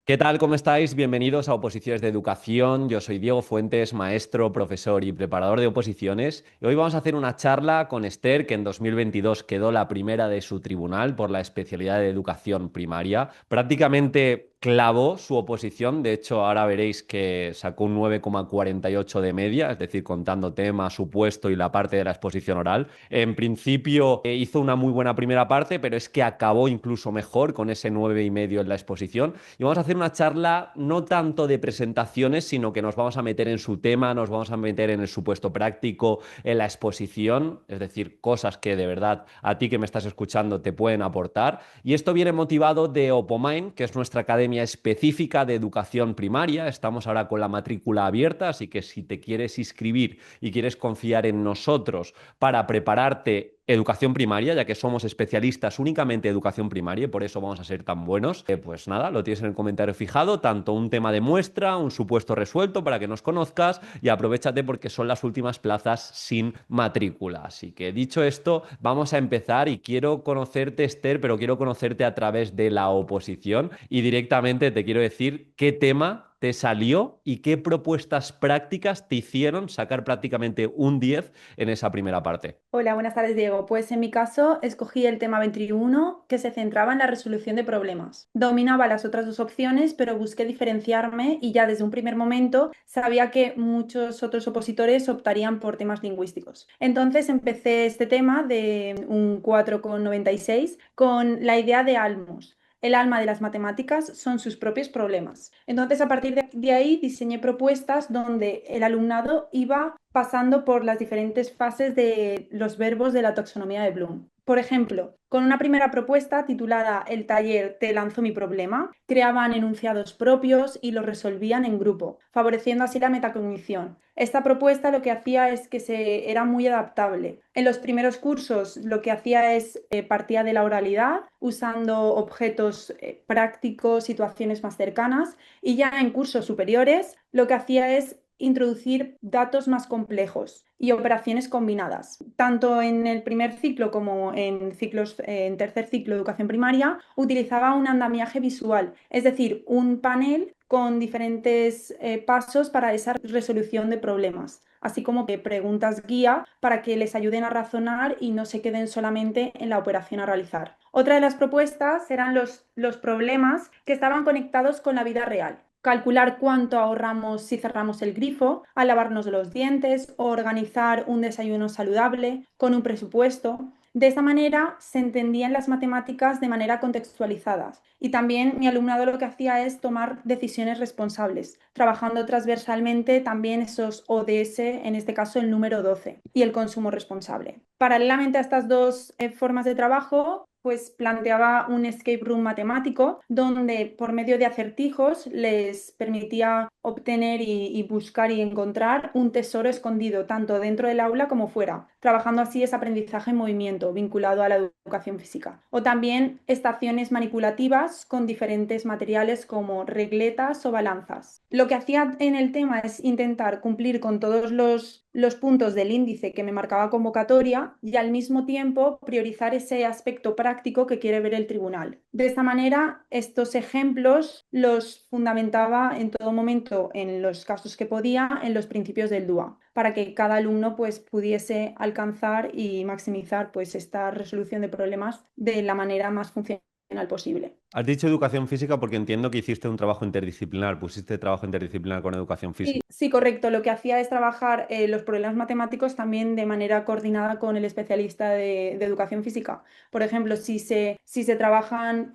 ¿Qué tal? ¿Cómo estáis? Bienvenidos a Oposiciones de Educación. Yo soy Diego Fuentes, maestro, profesor y preparador de oposiciones. Y hoy vamos a hacer una charla con Esther, que en 2022 quedó la primera de su tribunal por la especialidad de educación primaria. Prácticamente clavó su oposición. De hecho, ahora veréis que sacó un 9,48 de media, es decir, contando tema, supuesto y la parte de la exposición oral. En principio hizo una muy buena primera parte, pero es que acabó incluso mejor con ese 9,5 en la exposición. Y vamos a hacer una charla no tanto de presentaciones, sino que nos vamos a meter en su tema, nos vamos a meter en el supuesto práctico, en la exposición, es decir, cosas que de verdad a ti que me estás escuchando te pueden aportar. Y esto viene motivado de Opomind, que es nuestra academia específica de educación primaria. Estamos ahora con la matrícula abierta, así que si te quieres inscribir y quieres confiar en nosotros para prepararte educación primaria, ya que somos especialistas únicamente de educación primaria y por eso vamos a ser tan buenos, pues nada, lo tienes en el comentario fijado, tanto un tema de muestra, un supuesto resuelto para que nos conozcas y aprovéchate porque son las últimas plazas sin matrícula. Así que dicho esto, vamos a empezar y quiero conocerte, Esther, pero quiero conocerte a través de la oposición y directamente te quiero decir qué tema te salió y qué propuestas prácticas te hicieron sacar prácticamente un 10 en esa primera parte. Hola, buenas tardes, Diego. Pues en mi caso escogí el tema 21, que se centraba en la resolución de problemas. Dominaba las otras dos opciones, pero busqué diferenciarme y ya desde un primer momento sabía que muchos otros opositores optarían por temas lingüísticos. Entonces empecé este tema de un 4,96 con la idea de Almos. El alma de las matemáticas son sus propios problemas. Entonces, a partir de ahí, diseñé propuestas donde el alumnado iba pasando por las diferentes fases de los verbos de la taxonomía de Bloom. Por ejemplo, con una primera propuesta titulada El taller Te lanzo mi problema, creaban enunciados propios y los resolvían en grupo, favoreciendo así la metacognición. Esta propuesta lo que hacía es que era muy adaptable. En los primeros cursos lo que hacía es partía de la oralidad, usando objetos prácticos, situaciones más cercanas, y ya en cursos superiores lo que hacía es introducir datos más complejos y operaciones combinadas. Tanto en el primer ciclo como en ciclos, en tercer ciclo de educación primaria, utilizaba un andamiaje visual, es decir, un panel con diferentes pasos para esa resolución de problemas, así como preguntas guía para que les ayuden a razonar y no se queden solamente en la operación a realizar. Otra de las propuestas eran los problemas que estaban conectados con la vida real. Calcular cuánto ahorramos si cerramos el grifo, al lavarnos los dientes o organizar un desayuno saludable con un presupuesto. De esta manera se entendían las matemáticas de manera contextualizadas y también mi alumnado lo que hacía es tomar decisiones responsables, trabajando transversalmente también esos ODS, en este caso el número 12 y el consumo responsable. Paralelamente a estas dos formas de trabajo, pues planteaba un escape room matemático donde por medio de acertijos les permitía obtener y buscar y encontrar un tesoro escondido tanto dentro del aula como fuera, trabajando así ese aprendizaje en movimiento vinculado a la educación física. O también estaciones manipulativas con diferentes materiales como regletas o balanzas. Lo que hacía en el tema es intentar cumplir con todos los puntos del índice que me marcaba convocatoria y al mismo tiempo priorizar ese aspecto práctico que quiere ver el tribunal. De esta manera, estos ejemplos los fundamentaba en todo momento, en los casos que podía, en los principios del DUA, para que cada alumno pues, pudiese alcanzar y maximizar pues, esta resolución de problemas de la manera más funcional posible. Has dicho educación física porque entiendo que hiciste un trabajo interdisciplinar, pusiste trabajo interdisciplinar con educación Sí, física. sí, correcto. Lo que hacía es trabajar los problemas matemáticos también de manera coordinada con el especialista de educación física. Por ejemplo, si se trabajan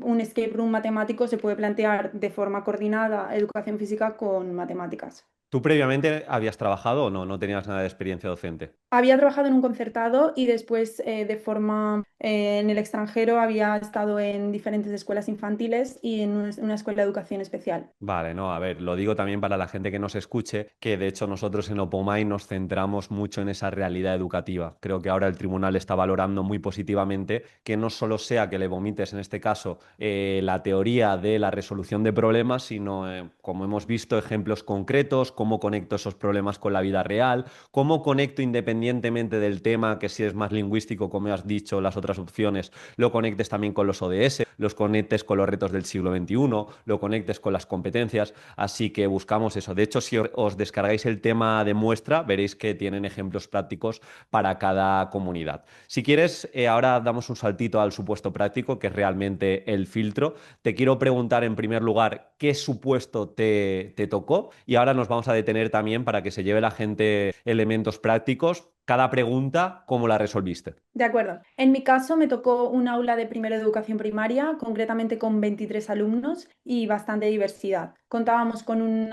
un escape room matemático, se puede plantear de forma coordinada educación física con matemáticas. ¿Tú previamente habías trabajado o no? ¿No tenías nada de experiencia docente? Había trabajado en un concertado y después de forma en el extranjero había estado en diferentes escuelas infantiles y en una escuela de educación especial. Vale, no, a ver, lo digo también para la gente que nos escuche, que de hecho nosotros en Opomai nos centramos mucho en esa realidad educativa. Creo que ahora el tribunal está valorando muy positivamente que no solo sea que le vomites, en este caso, la teoría de la resolución de problemas, sino, como hemos visto, ejemplos concretos, cómo conecto esos problemas con la vida real, cómo conecto independientemente del tema, que si es más lingüístico, como has dicho, las otras opciones, lo conectes también con los ODS, los conectes con los retos del siglo XXI, lo conectes con las competencias, así que buscamos eso. De hecho, si os descargáis el tema de muestra, veréis que tienen ejemplos prácticos para cada comunidad. Si quieres, ahora damos un saltito al supuesto práctico, que es realmente el filtro. Te quiero preguntar en primer lugar qué supuesto te tocó y ahora nos vamos a detener también para que se lleve la gente elementos prácticos. Cada pregunta, ¿cómo la resolviste? De acuerdo. En mi caso me tocó un aula de primero de educación primaria, concretamente con 23 alumnos y bastante diversidad. Contábamos con un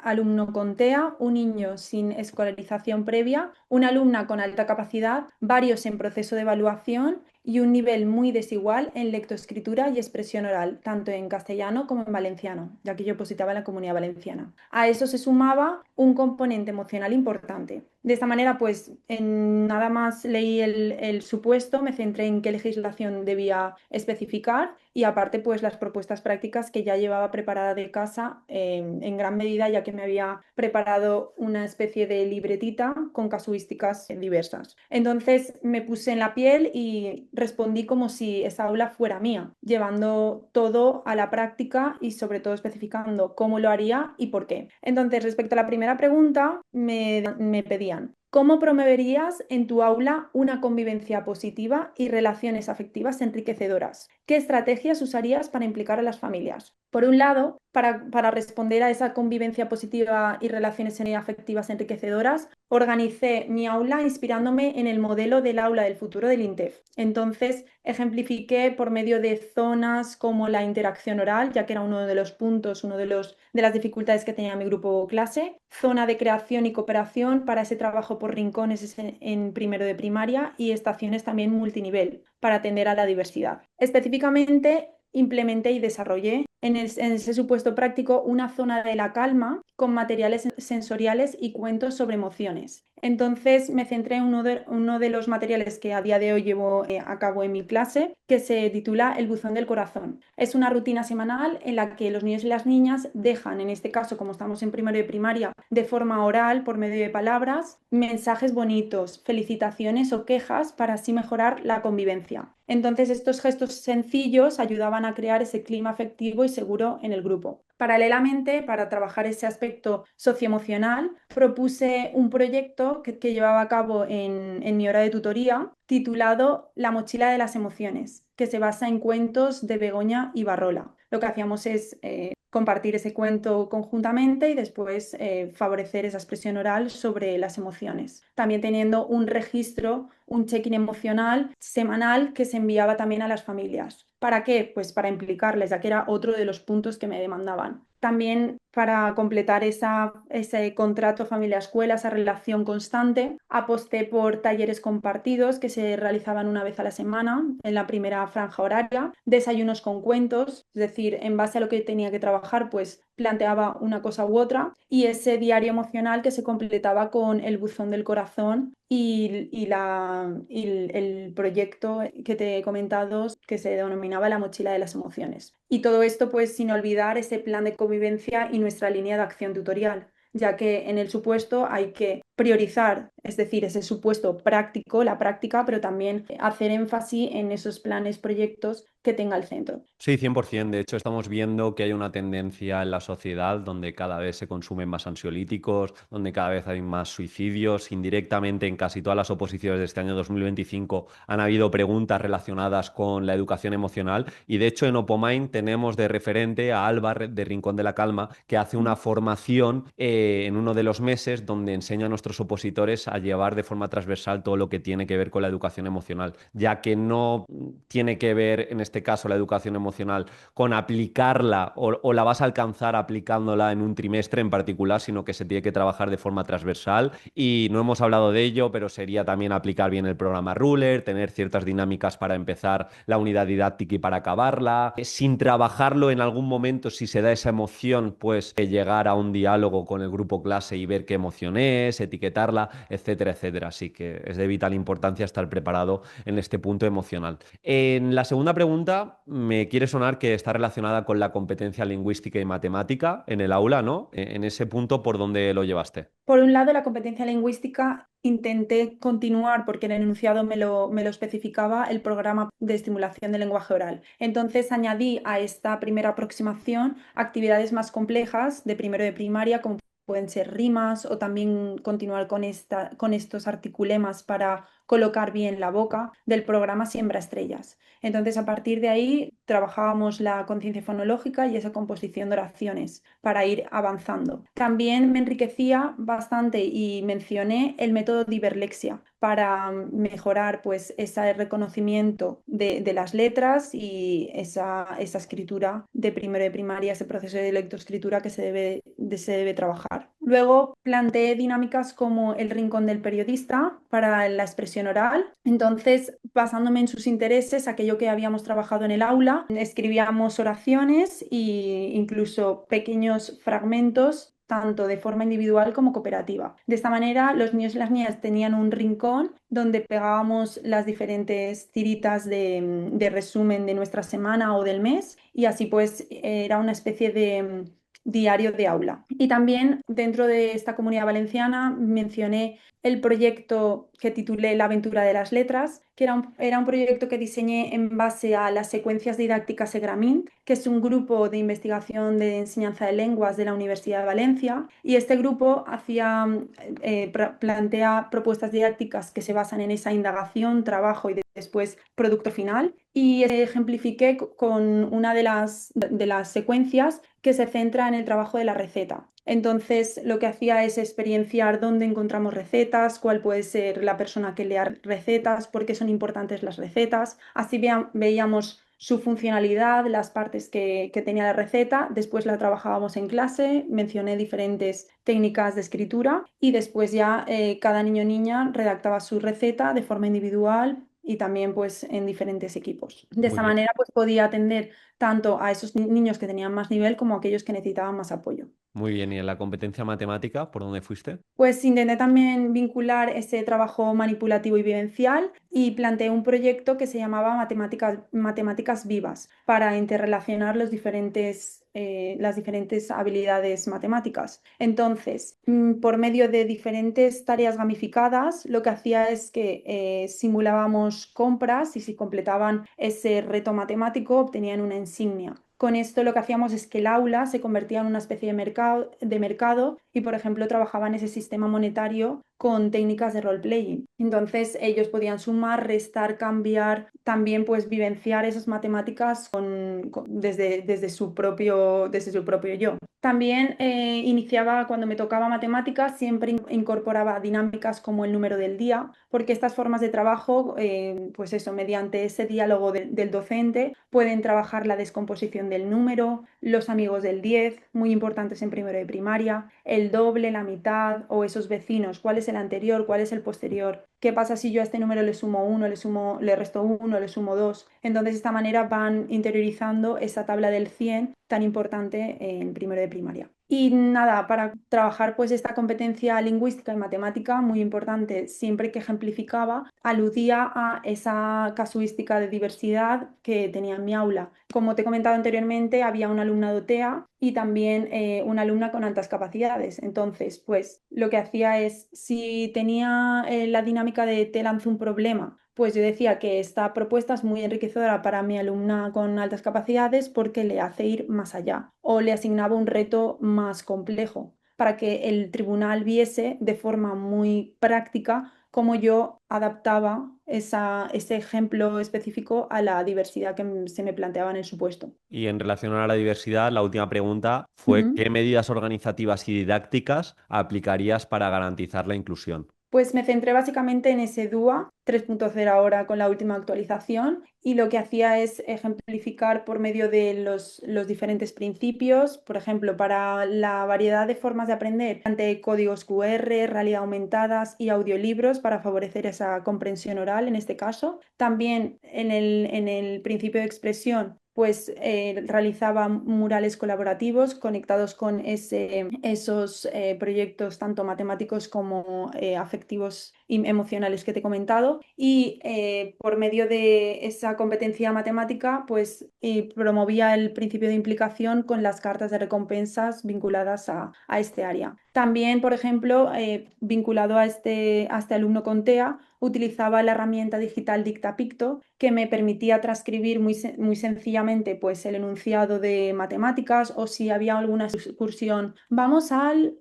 alumno con TEA, un niño sin escolarización previa, una alumna con alta capacidad, varios en proceso de evaluación y un nivel muy desigual en lectoescritura y expresión oral, tanto en castellano como en valenciano, ya que yo positaba en la Comunidad Valenciana. A eso se sumaba un componente emocional importante. De esta manera, pues en nada más leí el supuesto, me centré en qué legislación debía especificar y aparte, pues las propuestas prácticas que ya llevaba preparada de casa en gran medida, ya que me había preparado una especie de libretita con casuísticas diversas. Entonces me puse en la piel y respondí como si esa aula fuera mía, llevando todo a la práctica y sobre todo especificando cómo lo haría y por qué. Entonces, respecto a la primera pregunta, me pedían: ¿cómo promoverías en tu aula una convivencia positiva y relaciones afectivas enriquecedoras? ¿Qué estrategias usarías para implicar a las familias? Por un lado, para responder a esa convivencia positiva y relaciones afectivas enriquecedoras, organicé mi aula inspirándome en el modelo del aula del futuro del INTEF. Entonces, ejemplifiqué por medio de zonas como la interacción oral, ya que era uno de los puntos, de las dificultades que tenía mi grupo clase, zona de creación y cooperación para ese trabajo por rincones en primero de primaria y estaciones también multinivel para atender a la diversidad. Específicamente, implementé y desarrollé en ese supuesto práctico una zona de la calma con materiales sensoriales y cuentos sobre emociones. Entonces me centré en uno de los materiales que a día de hoy llevo a cabo en mi clase, que se titula El buzón del corazón. Es una rutina semanal en la que los niños y las niñas dejan, en este caso, como estamos en primero de primaria, de forma oral, por medio de palabras, mensajes bonitos, felicitaciones o quejas para así mejorar la convivencia. Entonces, estos gestos sencillos ayudaban a crear ese clima afectivo y seguro en el grupo. Paralelamente, para trabajar ese aspecto socioemocional, propuse un proyecto que llevaba a cabo en mi hora de tutoría, titulado La mochila de las emociones, que se basa en cuentos de Begoña y Barrola. Lo que hacíamos es compartir ese cuento conjuntamente y después favorecer esa expresión oral sobre las emociones. También teniendo un registro, un check-in emocional semanal que se enviaba también a las familias. ¿Para qué? Pues para implicarles, ya que era otro de los puntos que me demandaban. También para completar ese contrato familia-escuela, esa relación constante, aposté por talleres compartidos que se realizaban una vez a la semana en la primera franja horaria, desayunos con cuentos, es decir, en base a lo que tenía que trabajar, pues planteaba una cosa u otra, y ese diario emocional que se completaba con el buzón del corazón y el proyecto que te he comentado que se denominaba la mochila de las emociones. Y todo esto pues sin olvidar ese plan de convivencia y nuestra línea de acción tutorial, ya que en el supuesto hay que priorizar, es decir, ese supuesto práctico, la práctica, pero también hacer énfasis en esos planes, proyectos que tenga el centro. Sí, 100%. De hecho, estamos viendo que hay una tendencia en la sociedad donde cada vez se consumen más ansiolíticos, donde cada vez hay más suicidios. Indirectamente, en casi todas las oposiciones de este año 2025 han habido preguntas relacionadas con la educación emocional. Y de hecho, en Opomind tenemos de referente a Alba de Rincón de la Calma, que hace una formación en uno de los meses donde enseña a nuestros opositores a llevar de forma transversal todo lo que tiene que ver con la educación emocional, ya que no tiene que ver, en este caso, la educación emocional con aplicarla o la vas a alcanzar aplicándola en un trimestre en particular, sino que se tiene que trabajar de forma transversal y no hemos hablado de ello, pero sería también aplicar bien el programa Ruler, tener ciertas dinámicas para empezar la unidad didáctica y para acabarla, sin trabajarlo en algún momento, si se da esa emoción, pues llegar a un diálogo con el grupo clase y ver qué emoción es, etiquetarla, etcétera, etcétera. Así que es de vital importancia estar preparado en este punto emocional. En la segunda pregunta, me quiere sonar que está relacionada con la competencia lingüística y matemática en el aula, ¿no? En ese punto, ¿por dónde lo llevaste? Por un lado, la competencia lingüística intenté continuar porque en el enunciado me lo especificaba el programa de estimulación del lenguaje oral. Entonces añadí a esta primera aproximación actividades más complejas de primero de primaria, como pueden ser rimas o también continuar con estos articulemas para colocar bien la boca del programa Siembra Estrellas. Entonces, a partir de ahí, trabajábamos la conciencia fonológica y esa composición de oraciones para ir avanzando. También me enriquecía bastante y mencioné el método de hiperlexia para mejorar pues ese reconocimiento de las letras y esa escritura de primero de primaria, ese proceso de lectoescritura que se debe trabajar. Luego planteé dinámicas como el rincón del periodista para la expresión oral. Entonces, basándome en sus intereses, aquello que habíamos trabajado en el aula, escribíamos oraciones e incluso pequeños fragmentos tanto de forma individual como cooperativa. De esta manera, los niños y las niñas tenían un rincón donde pegábamos las diferentes tiritas de resumen de nuestra semana o del mes y así pues era una especie de diario de aula. Y también dentro de esta comunidad valenciana mencioné el proyecto que titulé La aventura de las letras, que era un proyecto que diseñé en base a las secuencias didácticas Segramín, que es un grupo de investigación de enseñanza de lenguas de la Universidad de Valencia. Y este grupo plantea propuestas didácticas que se basan en esa indagación, trabajo y después producto final. Y ejemplifiqué con una de las secuencias que se centra en el trabajo de la receta. Entonces, lo que hacía es experienciar dónde encontramos recetas, cuál puede ser la persona que lea recetas, por qué son importantes las recetas. Así veíamos su funcionalidad, las partes que tenía la receta. Después la trabajábamos en clase, mencioné diferentes técnicas de escritura y después ya cada niño o niña redactaba su receta de forma individual y también pues en diferentes equipos. De Muy esta bien. manera pues podía atender tanto a esos niños que tenían más nivel como a aquellos que necesitaban más apoyo. Muy bien. ¿Y en la competencia matemática, por dónde fuiste? Pues intenté también vincular ese trabajo manipulativo y vivencial y planteé un proyecto que se llamaba Matemáticas Vivas para interrelacionar las diferentes habilidades matemáticas. Entonces, por medio de diferentes tareas gamificadas, lo que hacía es que simulábamos compras y si completaban ese reto matemático obtenían una insignia. Con esto lo que hacíamos es que el aula se convertía en una especie de mercado y, por ejemplo, trabajaban ese sistema monetario con técnicas de role-playing. Entonces, ellos podían sumar, restar, cambiar, también pues vivenciar esas matemáticas desde su propio yo. También iniciaba, cuando me tocaba matemáticas, siempre incorporaba dinámicas como el número del día, porque estas formas de trabajo, pues eso, mediante ese diálogo del docente, pueden trabajar la descomposición del número, los amigos del 10, muy importantes en primero de primaria, el doble, la mitad o esos vecinos, cuál es el anterior, cuál es el posterior. ¿Qué pasa si yo a este número le sumo 1, le resto 1, le sumo 2? Entonces, de esta manera van interiorizando esa tabla del 100 tan importante en primero de primaria. Y nada, para trabajar pues esta competencia lingüística y matemática muy importante, siempre que ejemplificaba, aludía a esa casuística de diversidad que tenía en mi aula. Como te he comentado anteriormente, había una alumna dotea y también una alumna con altas capacidades. Entonces, pues lo que hacía es, si tenía la dinámica de te lanzo un problema, pues yo decía que esta propuesta es muy enriquecedora para mi alumna con altas capacidades porque le hace ir más allá o le asignaba un reto más complejo para que el tribunal viese de forma muy práctica cómo yo adaptaba ese ejemplo específico a la diversidad que se me planteaba en el supuesto. Y en relación a la diversidad, la última pregunta fue, Ujú. ¿qué medidas organizativas y didácticas aplicarías para garantizar la inclusión? Pues me centré básicamente en ese DUA 3.0 ahora con la última actualización y lo que hacía es ejemplificar por medio de los diferentes principios, por ejemplo, para la variedad de formas de aprender, ante códigos QR, realidad aumentadas y audiolibros para favorecer esa comprensión oral en este caso. También en el principio de expresión pues realizaba murales colaborativos conectados con esos proyectos tanto matemáticos como afectivos y emocionales que te he comentado. Y por medio de esa competencia matemática, pues promovía el principio de implicación con las cartas de recompensas vinculadas a este área. También, por ejemplo, vinculado a este alumno con TEA, utilizaba la herramienta digital Dictapicto, que me permitía transcribir muy sencillamente pues, el enunciado de matemáticas, o si había alguna excursión, vamos al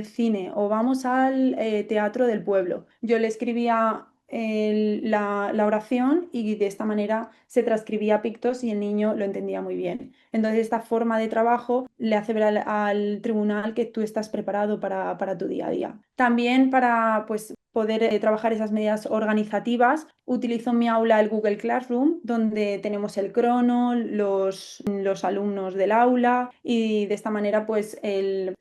cine o vamos al teatro del pueblo. Yo le escribía la oración y de esta manera se transcribía a pictos y el niño lo entendía muy bien. Entonces, esta forma de trabajo le hace ver al tribunal que tú estás preparado para tu día a día. También para pues, poder trabajar esas medidas organizativas, utilizo en mi aula el Google Classroom, donde tenemos el crono, los alumnos del aula, y de esta manera pues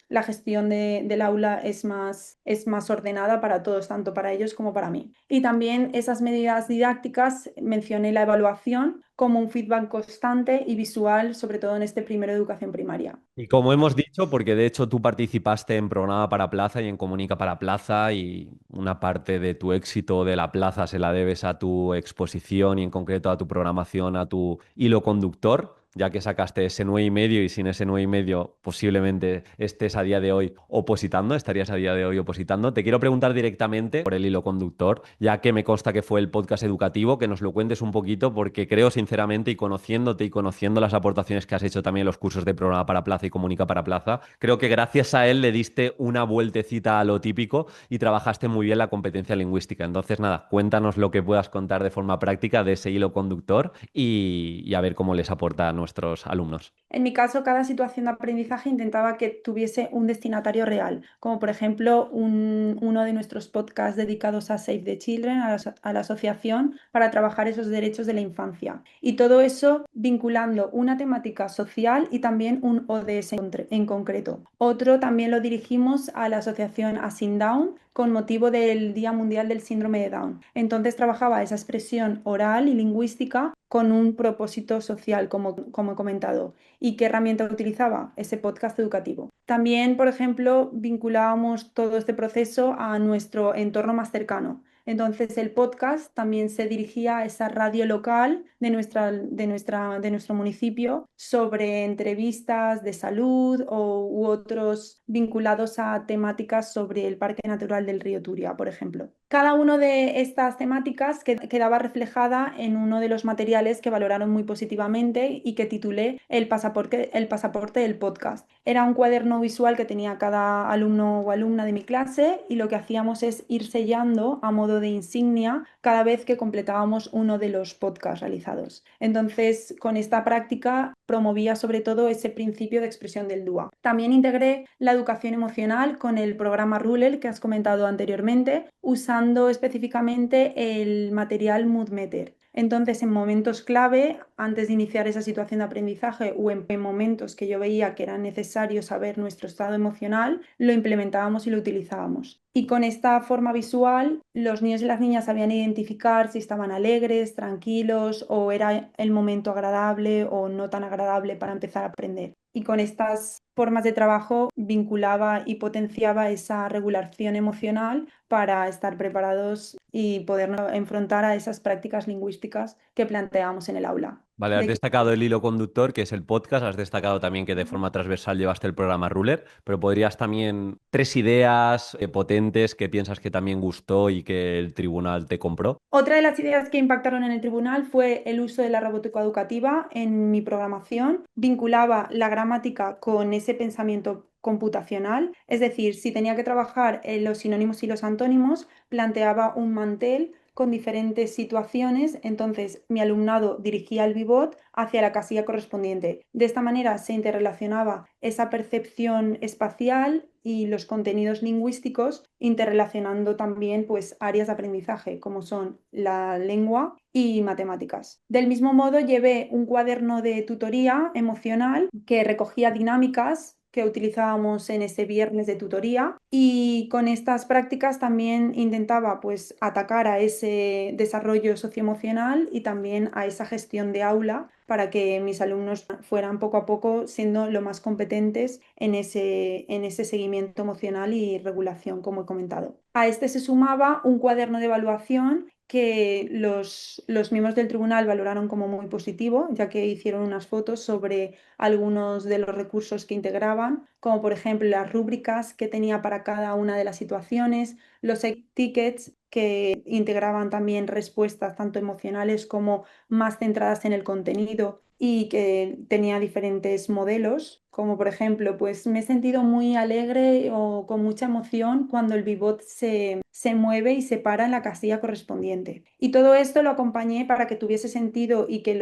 la gestión del aula es más ordenada para todos, tanto para ellos como para mí. Y también esas medidas didácticas, mencioné la evaluación como un feedback constante y visual, sobre todo en este primero de educación primaria. Y como hemos dicho, porque de hecho tú participaste en Programa para Plaza y en Comunica para Plaza y una parte de tu éxito de la plaza se la debes a tu exposición y en concreto a tu programación, a tu hilo conductor, ya que sacaste ese 9,5 y sin ese 9,5 posiblemente estés a día de hoy opositando, estarías a día de hoy opositando. Te quiero preguntar directamente por el hilo conductor, ya que me consta que fue el podcast educativo, que nos lo cuentes un poquito porque creo sinceramente y conociéndote y conociendo las aportaciones que has hecho también en los cursos de Programa para Plaza y Comunica para Plaza, creo que gracias a él le diste una vueltecita a lo típico y trabajaste muy bien la competencia lingüística. Entonces, nada, cuéntanos lo que puedas contar de forma práctica de ese hilo conductor y a ver cómo les aporta a nuestros alumnos. En mi caso, cada situación de aprendizaje intentaba que tuviese un destinatario real, como por ejemplo uno de nuestros podcasts dedicados a Save the Children, a la asociación para trabajar esos derechos de la infancia. Y todo eso vinculando una temática social y también un ODS en concreto. Otro también lo dirigimos a la asociación Asin Down con motivo del Día Mundial del Síndrome de Down. Entonces trabajaba esa expresión oral y lingüística con un propósito social, como he comentado. ¿Y qué herramienta utilizaba? Ese podcast educativo. También, por ejemplo, vinculábamos todo este proceso a nuestro entorno más cercano. Entonces, el podcast también se dirigía a esa radio local de nuestro municipio sobre entrevistas de salud u otros vinculados a temáticas sobre el Parque Natural del Río Turia, por ejemplo. Cada una de estas temáticas quedaba reflejada en uno de los materiales que valoraron muy positivamente y que titulé el pasaporte del podcast. Era un cuaderno visual que tenía cada alumno o alumna de mi clase y lo que hacíamos es ir sellando a modo de insignia cada vez que completábamos uno de los podcasts realizados. Entonces, con esta práctica promovía sobre todo ese principio de expresión del DUA. También integré la educación emocional con el programa RULEL que has comentado anteriormente, usando específicamente el material Moodmeter. Entonces, en momentos clave, antes de iniciar esa situación de aprendizaje o en momentos que yo veía que era necesario saber nuestro estado emocional, lo implementábamos y lo utilizábamos. Y con esta forma visual, los niños y las niñas sabían identificar si estaban alegres, tranquilos, o era el momento agradable o no tan agradable para empezar a aprender. Y con estas formas de trabajo vinculaba y potenciaba esa regulación emocional para estar preparados y podernos enfrentar a esas prácticas lingüísticas que planteamos en el aula. Vale, has destacado el hilo conductor, que es el podcast, has destacado también que de forma transversal llevaste el programa Ruler, pero podrías también tres ideas potentes que piensas que también gustó y que el tribunal te compró. Otra de las ideas que impactaron en el tribunal fue el uso de la robótica educativa en mi programación. Vinculaba la gramática con ese pensamiento computacional, es decir, si tenía que trabajar en los sinónimos y los antónimos, planteaba un mantel con diferentes situaciones, entonces mi alumnado dirigía el pivot hacia la casilla correspondiente. De esta manera se interrelacionaba esa percepción espacial y los contenidos lingüísticos, interrelacionando también pues áreas de aprendizaje como son la lengua y matemáticas. Del mismo modo, llevé un cuaderno de tutoría emocional que recogía dinámicas que utilizábamos en ese viernes de tutoría, y con estas prácticas también intentaba pues atacar a ese desarrollo socioemocional y también a esa gestión de aula para que mis alumnos fueran poco a poco siendo lo más competentes en ese seguimiento emocional y regulación, como he comentado. A este se sumaba un cuaderno de evaluación que los miembros del tribunal valoraron como muy positivo, ya que hicieron unas fotos sobre algunos de los recursos que integraban, como por ejemplo las rúbricas que tenía para cada una de las situaciones, los tickets que integraban también respuestas tanto emocionales como más centradas en el contenido y que tenía diferentes modelos, como por ejemplo, pues me he sentido muy alegre o con mucha emoción cuando el pivot se mueve y se para en la casilla correspondiente. Y todo esto lo acompañé para que tuviese sentido y que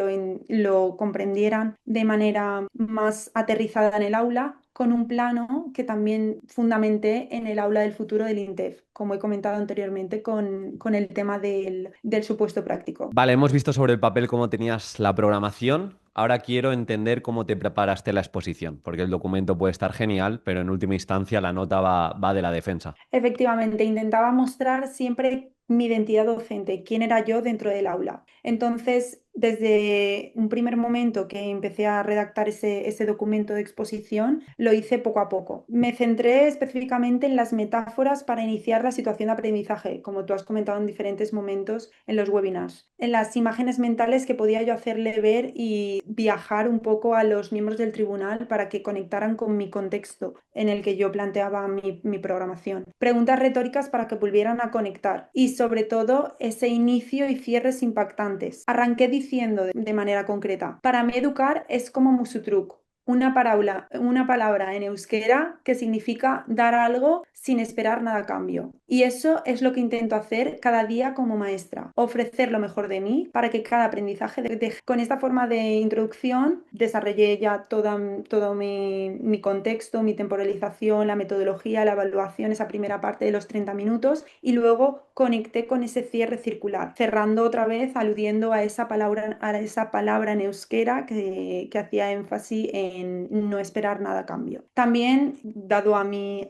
lo comprendieran de manera más aterrizada en el aula, con un plano que también fundamenté en el aula del futuro del INTEF, como he comentado anteriormente con el tema del supuesto práctico. Vale, hemos visto sobre el papel cómo tenías la programación. Ahora quiero entender cómo te preparaste la exposición, porque el documento puede estar genial, pero en última instancia la nota va de la defensa. Efectivamente, intentaba mostrar siempre mi identidad docente, quién era yo dentro del aula. Entonces, desde un primer momento que empecé a redactar ese documento de exposición, lo hice poco a poco. Me centré específicamente en las metáforas para iniciar la situación de aprendizaje, como tú has comentado en diferentes momentos en los webinars, en las imágenes mentales que podía yo hacerle ver y viajar un poco a los miembros del tribunal para que conectaran con mi contexto en el que yo planteaba mi programación. Preguntas retóricas para que volvieran a conectar y sobre todo ese inicio y cierres impactantes. Arranqué diciendo de manera concreta, para mí educar es como musutruk, una palabra en euskera que significa dar algo sin esperar nada a cambio. Y eso es lo que intento hacer cada día como maestra, ofrecer lo mejor de mí para que cada aprendizaje con esta forma de introducción desarrollé ya todo mi contexto, mi temporalización, la metodología, la evaluación, esa primera parte de los 30 minutos y luego conecté con ese cierre circular, cerrando otra vez aludiendo a esa palabra en euskera que hacía énfasis en no esperar nada a cambio. También, dado a mi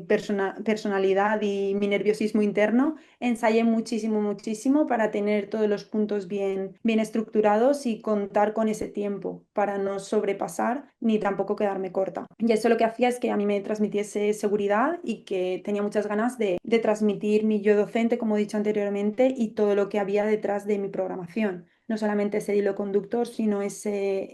personalidad y mi nerviosismo interno, ensayé muchísimo, muchísimo para tener todos los puntos bien estructurados y contar con ese tiempo para no sobrepasar ni tampoco quedarme corta. Y eso lo que hacía es que a mí me transmitiese seguridad y que tenía muchas ganas de transmitir mi yo docente, como he dicho anteriormente, y todo lo que había detrás de mi programación. No solamente ese hilo conductor, sino ese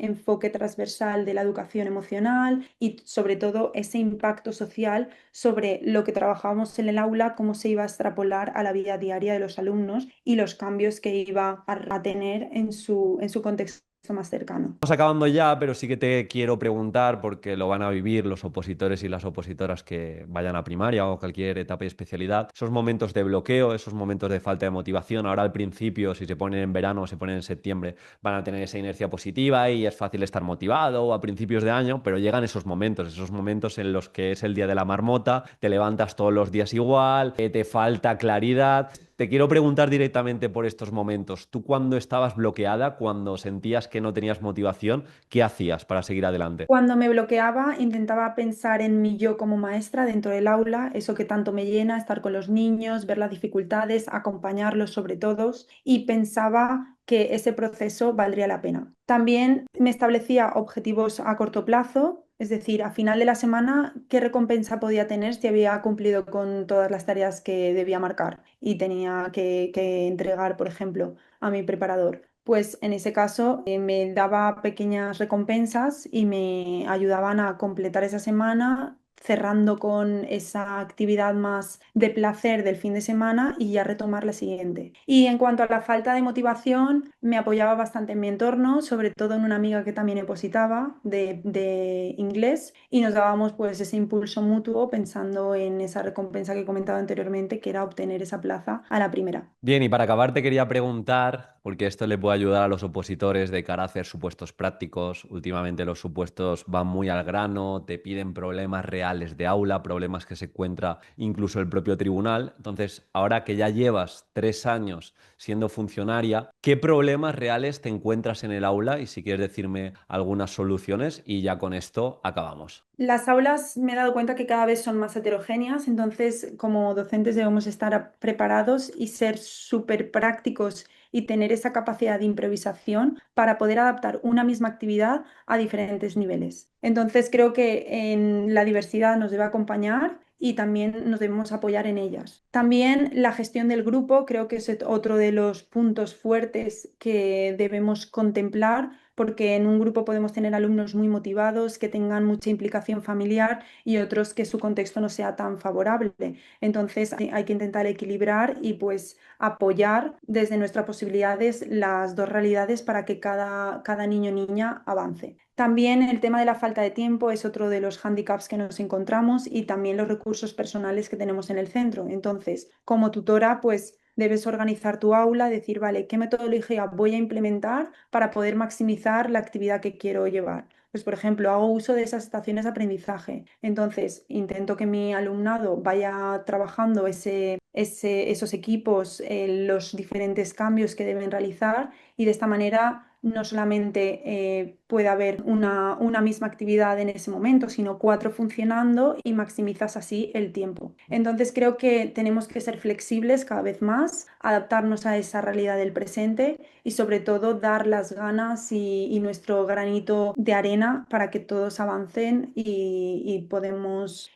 enfoque transversal de la educación emocional y sobre todo ese impacto social sobre lo que trabajábamos en el aula, cómo se iba a extrapolar a la vida diaria de los alumnos y los cambios que iba a tener en su contexto más cercano. Estamos acabando ya, pero sí que te quiero preguntar, porque lo van a vivir los opositores y las opositoras que vayan a primaria o cualquier etapa de especialidad, esos momentos de bloqueo, esos momentos de falta de motivación. Ahora al principio, si se ponen en verano o se ponen en septiembre, van a tener esa inercia positiva y es fácil estar motivado o a principios de año, pero llegan esos momentos en los que es el día de la marmota, te levantas todos los días igual, te falta claridad. Te quiero preguntar directamente por estos momentos. Tú cuando estabas bloqueada, cuando sentías que no tenías motivación, ¿qué hacías para seguir adelante? Cuando me bloqueaba, intentaba pensar en mi yo como maestra dentro del aula, eso que tanto me llena, estar con los niños, ver las dificultades, acompañarlos sobre todos, y pensaba que ese proceso valdría la pena. También me establecía objetivos a corto plazo, es decir, a final de la semana, qué recompensa podía tener si había cumplido con todas las tareas que debía marcar y tenía que entregar, por ejemplo, a mi preparador. Pues en ese caso me daba pequeñas recompensas y me ayudaban a completar esa semana, cerrando con esa actividad más de placer del fin de semana y ya retomar la siguiente. Y en cuanto a la falta de motivación, me apoyaba bastante en mi entorno, sobre todo en una amiga que también depositaba de inglés, y nos dábamos pues ese impulso mutuo pensando en esa recompensa que he comentado anteriormente, que era obtener esa plaza a la primera. Bien, y para acabar te quería preguntar porque esto le puede ayudar a los opositores de cara a hacer supuestos prácticos. Últimamente los supuestos van muy al grano, te piden problemas reales de aula, problemas que se encuentra incluso el propio tribunal. Entonces, ahora que ya llevas 3 años siendo funcionaria, ¿qué problemas reales te encuentras en el aula? Y si quieres decirme algunas soluciones y ya con esto acabamos. Las aulas me he dado cuenta que cada vez son más heterogéneas, entonces como docentes debemos estar preparados y ser súper prácticos y tener esa capacidad de improvisación para poder adaptar una misma actividad a diferentes niveles. Entonces creo que en la diversidad nos debe acompañar y también nos debemos apoyar en ellas. También la gestión del grupo creo que es otro de los puntos fuertes que debemos contemplar porque en un grupo podemos tener alumnos muy motivados, que tengan mucha implicación familiar y otros que su contexto no sea tan favorable. Entonces hay que intentar equilibrar y pues apoyar desde nuestras posibilidades las dos realidades para que cada niño o niña avance. También el tema de la falta de tiempo es otro de los hándicaps que nos encontramos y también los recursos personales que tenemos en el centro. Entonces, como tutora, pues debes organizar tu aula, decir, vale, ¿qué metodología voy a implementar para poder maximizar la actividad que quiero llevar? Pues, por ejemplo, hago uso de esas estaciones de aprendizaje. Entonces, intento que mi alumnado vaya trabajando esos equipos, los diferentes cambios que deben realizar y de esta manera no solamente puede haber una misma actividad en ese momento, sino cuatro funcionando y maximizas así el tiempo. Entonces creo que tenemos que ser flexibles cada vez más, adaptarnos a esa realidad del presente y sobre todo dar las ganas y nuestro granito de arena para que todos avancen y podemos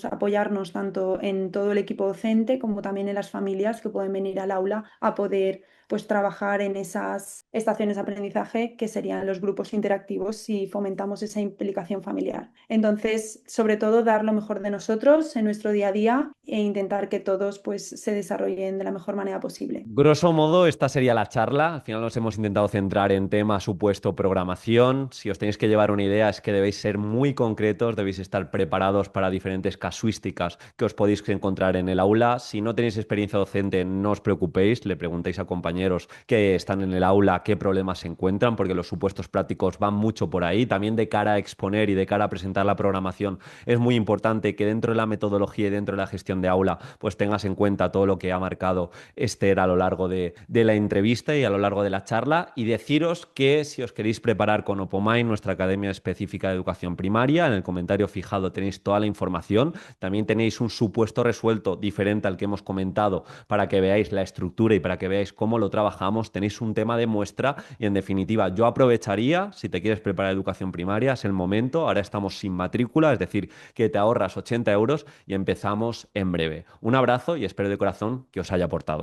apoyarnos tanto en todo el equipo docente como también en las familias que pueden venir al aula a poder pues trabajar en esas estaciones de aprendizaje que serían los grupos interactivos si fomentamos esa implicación familiar. Entonces, sobre todo, dar lo mejor de nosotros en nuestro día a día e intentar que todos pues se desarrollen de la mejor manera posible. Grosso modo, esta sería la charla. Al final nos hemos intentado centrar en tema supuesto programación. Si os tenéis que llevar una idea es que debéis ser muy concretos, debéis estar preparados para diferentes casuísticas que os podéis encontrar en el aula. Si no tenéis experiencia docente, no os preocupéis, le preguntéis a compañeros que están en el aula qué problemas se encuentran, porque los supuestos prácticos van mucho por ahí. También de cara a exponer y de cara a presentar la programación es muy importante que dentro de la metodología y dentro de la gestión de aula pues tengas en cuenta todo lo que ha marcado Esther a lo largo de la entrevista y a lo largo de la charla, y deciros que si os queréis preparar con Opomind, nuestra Academia Específica de Educación Primaria, en el comentario fijado tenéis toda la información. También tenéis un supuesto resuelto diferente al que hemos comentado para que veáis la estructura y para que veáis cómo lo trabajamos. Tenéis un tema de muestra y en definitiva yo aprovecharía, si te quieres preparar educación primaria, es el momento. Ahora estamos sin matrícula, es decir, que te ahorras 80 euros y empezamos en breve. Un abrazo y espero de corazón que os haya aportado.